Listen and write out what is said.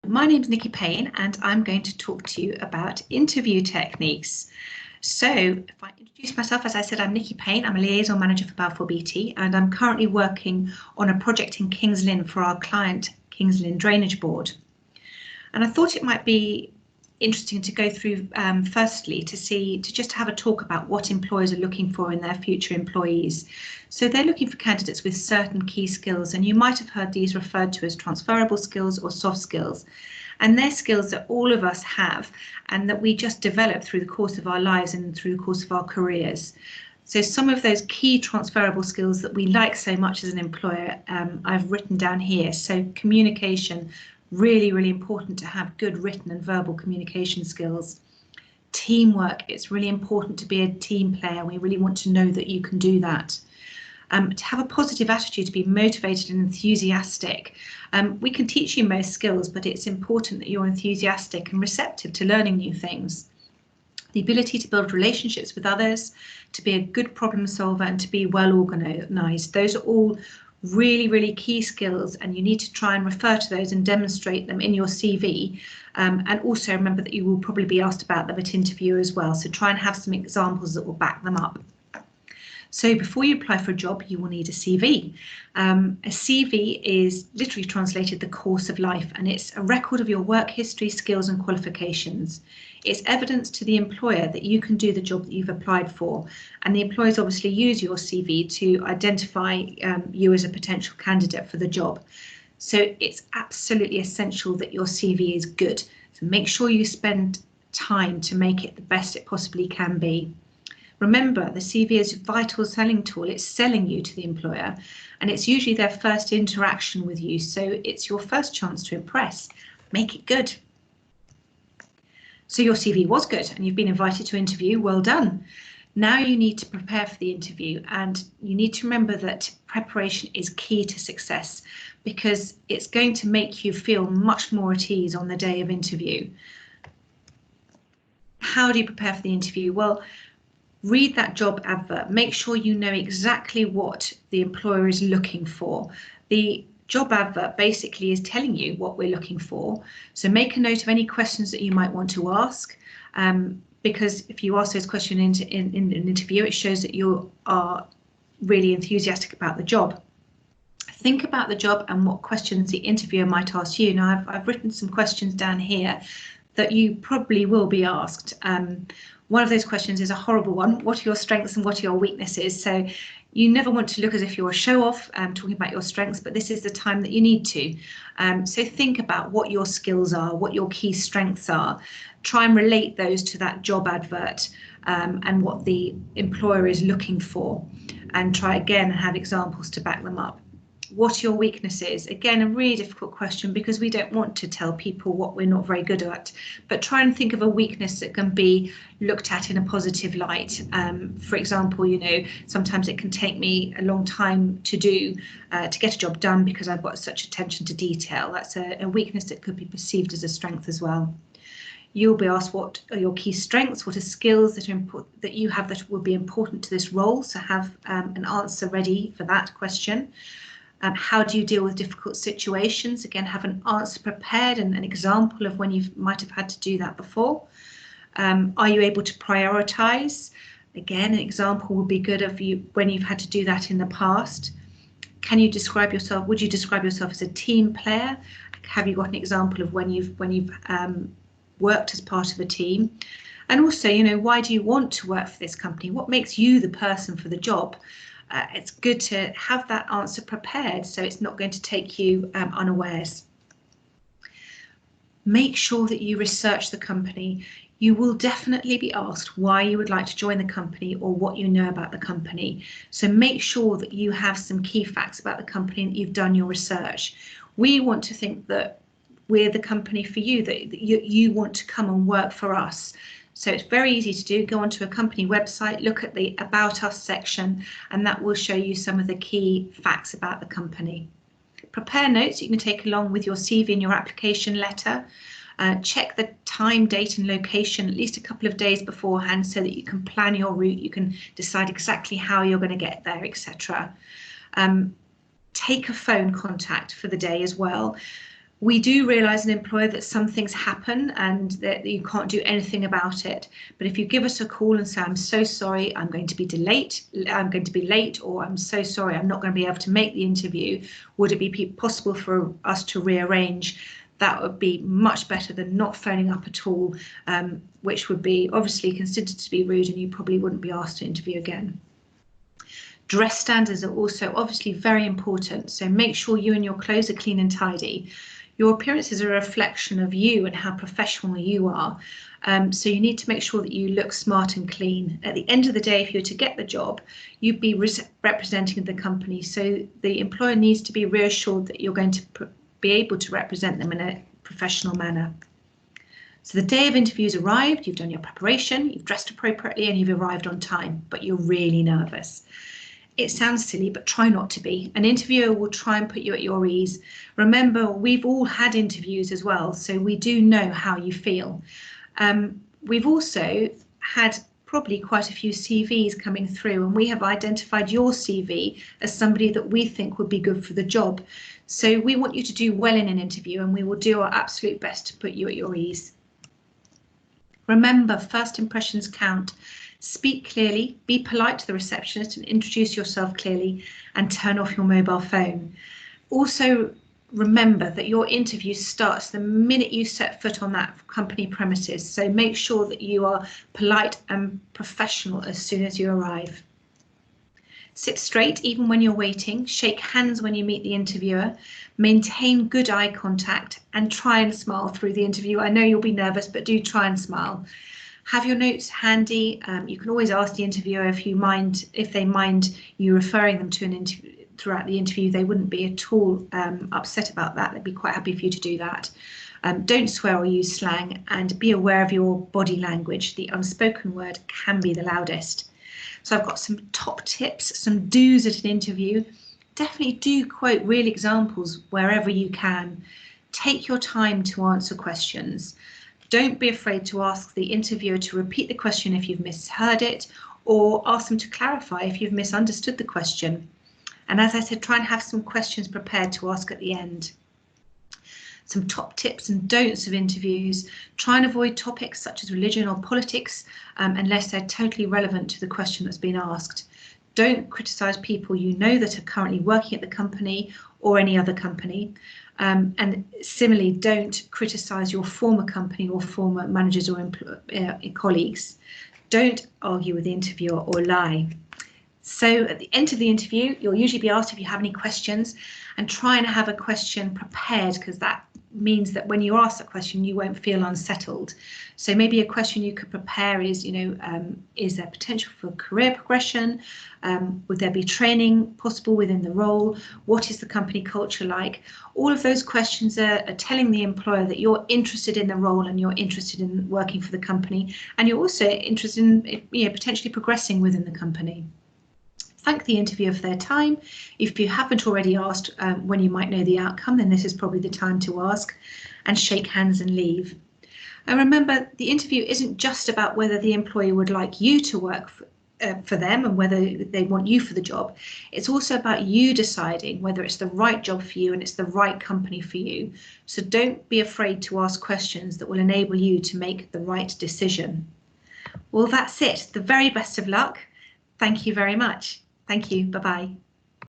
My name's Nikki Payne and I'm going to talk to you about interview techniques. So if I introduce myself, as I said, I'm Nikki Payne. I'm a liaison manager for Balfour Beatty and I'm currently working on a project in Kings Lynn for our client Kings Lynn Drainage Board. And I thought it might be interesting to go through firstly to just have a talk about what employers are looking for in their future employees. So they're looking for candidates with certain key skills, and you might have heard these referred to as transferable skills or soft skills. And they're skills that all of us have and that we just develop through the course of our lives and through the course of our careers. So some of those key transferable skills that we like so much as an employer, I've written down here. So communication, really important to have good written and verbal communication skills. Teamwork, it's really important to be a team player. We really want to know that you can do that. To have a positive attitude, to be motivated and enthusiastic. We can teach you most skills, but it's important that you're enthusiastic and receptive to learning new things. The ability to build relationships with others, to be a good problem solver and to be well organised. Those are all really key skills, and you need to try and refer to those and demonstrate them in your CV. And also remember that you will probably be asked about them at interview as well. So try and have some examples that will back them up. So before you apply for a job, you will need a CV. A CV is literally translated the course of life, and it's a record of your work history, skills and qualifications. It's evidence to the employer that you can do the job that you've applied for, and the employers obviously use your CV to identify you as a potential candidate for the job. So it's absolutely essential that your CV is good. So make sure you spend time to make it the best it possibly can be. Remember, the CV is a vital selling tool. It's selling you to the employer, and it's usually their first interaction with you. So it's your first chance to impress. Make it good. So your CV was good and you've been invited to interview. Well done. Now you need to prepare for the interview, and you need to remember that preparation is key to success, because it's going to make you feel much more at ease on the day of interview. How do you prepare for the interview? Well, read that job advert. Make sure you know exactly what the employer is looking for. The job advert basically is telling you what we're looking for. So make a note of any questions that you might want to ask, because if you ask those questions in an interview, it shows that you are really enthusiastic about the job. Think about the job and what questions the interviewer might ask you. Now, I've written some questions down here that you probably will be asked. One of those questions is a horrible one. What are your strengths and what are your weaknesses? So you never want to look as if you're a show-off talking about your strengths, but this is the time that you need to. So think about what your skills are, what your key strengths are. Try and relate those to that job advert and what the employer is looking for, and try again and have examples to back them up. What are your weaknesses? Again, a really difficult question, because we don't want to tell people what we're not very good at, but try and think of a weakness that can be looked at in a positive light. For example, sometimes it can take me a long time to get a job done because I've got such attention to detail. That's a weakness that could be perceived as a strength as well. You'll be asked what are your key strengths, what are skills that you have that will be important to this role. So have an answer ready for that question. How do you deal with difficult situations? Again, have an answer prepared and an example of when you might have had to do that before. Are you able to prioritise? Again, an example would be good of you when you've had to do that in the past. Can you describe yourself? Would you describe yourself as a team player? Have you got an example of when you've worked as part of a team? And also, why do you want to work for this company? What makes you the person for the job? It's good to have that answer prepared, so it's not going to take you unawares. Make sure that you research the company. You will definitely be asked why you would like to join the company or what you know about the company. So make sure that you have some key facts about the company and that you've done your research. We want to think that we're the company for you, that you want to come and work for us. So it's very easy to do. Go onto a company website, look at the About Us section, and that will show you some of the key facts about the company. Prepare notes you can take along with your CV and your application letter. Check the time, date and location at least a couple of days beforehand so that you can plan your route, you can decide exactly how you're going to get there, etc. Take a phone contact for the day as well. We do realise an employer that some things happen and that you can't do anything about it. But if you give us a call and say, I'm so sorry, I'm going to be late, or I'm so sorry, I'm not going to be able to make the interview, would it be possible for us to rearrange? That would be much better than not phoning up at all, which would be obviously considered to be rude, and you probably wouldn't be asked to interview again. Dress standards are also obviously very important, so make sure you and your clothes are clean and tidy. Your appearance is a reflection of you and how professional you are. So you need to make sure that you look smart and clean. At the end of the day, if you were to get the job, you'd be representing the company. So the employer needs to be reassured that you're going to be able to represent them in a professional manner. So the day of interviews arrived, you've done your preparation, you've dressed appropriately, and you've arrived on time, but you're really nervous. It sounds silly, but try not to be. An interviewer will try and put you at your ease. Remember, we've all had interviews as well, so we do know how you feel. We've also had probably quite a few CVs coming through, and we have identified your CV as somebody that we think would be good for the job. So we want you to do well in an interview, and we will do our absolute best to put you at your ease. Remember, first impressions count. Speak clearly, be polite to the receptionist and introduce yourself clearly, and turn off your mobile phone. Also, remember that your interview starts the minute you set foot on that company premises, so make sure that you are polite and professional as soon as you arrive. Sit straight even when you're waiting, shake hands when you meet the interviewer, maintain good eye contact, and try and smile through the interview. I know you'll be nervous, but do try and smile. Have your notes handy. You can always ask the interviewer if they mind you referring them to an interview throughout the interview. They wouldn't be at all upset about that. They'd be quite happy for you to do that. Don't swear or use slang, and be aware of your body language. The unspoken word can be the loudest. So I've got some top tips, some do's at an interview. Definitely do quote real examples wherever you can. Take your time to answer questions. Don't be afraid to ask the interviewer to repeat the question if you've misheard it, or ask them to clarify if you've misunderstood the question. And as I said, try and have some questions prepared to ask at the end. Some top tips and don'ts of interviews. Try and avoid topics such as religion or politics unless they're totally relevant to the question that's been asked. Don't criticise people you know that are currently working at the company or any other company. And similarly, don't criticise your former company or former managers or colleagues. Don't argue with the interviewer or lie. So at the end of the interview, you'll usually be asked if you have any questions, and try and have a question prepared, because that means that when you ask that question, you won't feel unsettled. So maybe a question you could prepare is, is there potential for career progression? Would there be training possible within the role? What is the company culture like? All of those questions are telling the employer that you're interested in the role and you're interested in working for the company, and you're also interested in potentially progressing within the company. Thank the interviewer for their time. If you haven't already asked when you might know the outcome, then this is probably the time to ask, and shake hands and leave. And remember, the interview isn't just about whether the employer would like you to work for them and whether they want you for the job. It's also about you deciding whether it's the right job for you and it's the right company for you. So don't be afraid to ask questions that will enable you to make the right decision. Well, that's it. The very best of luck. Thank you very much. Thank you. Bye-bye.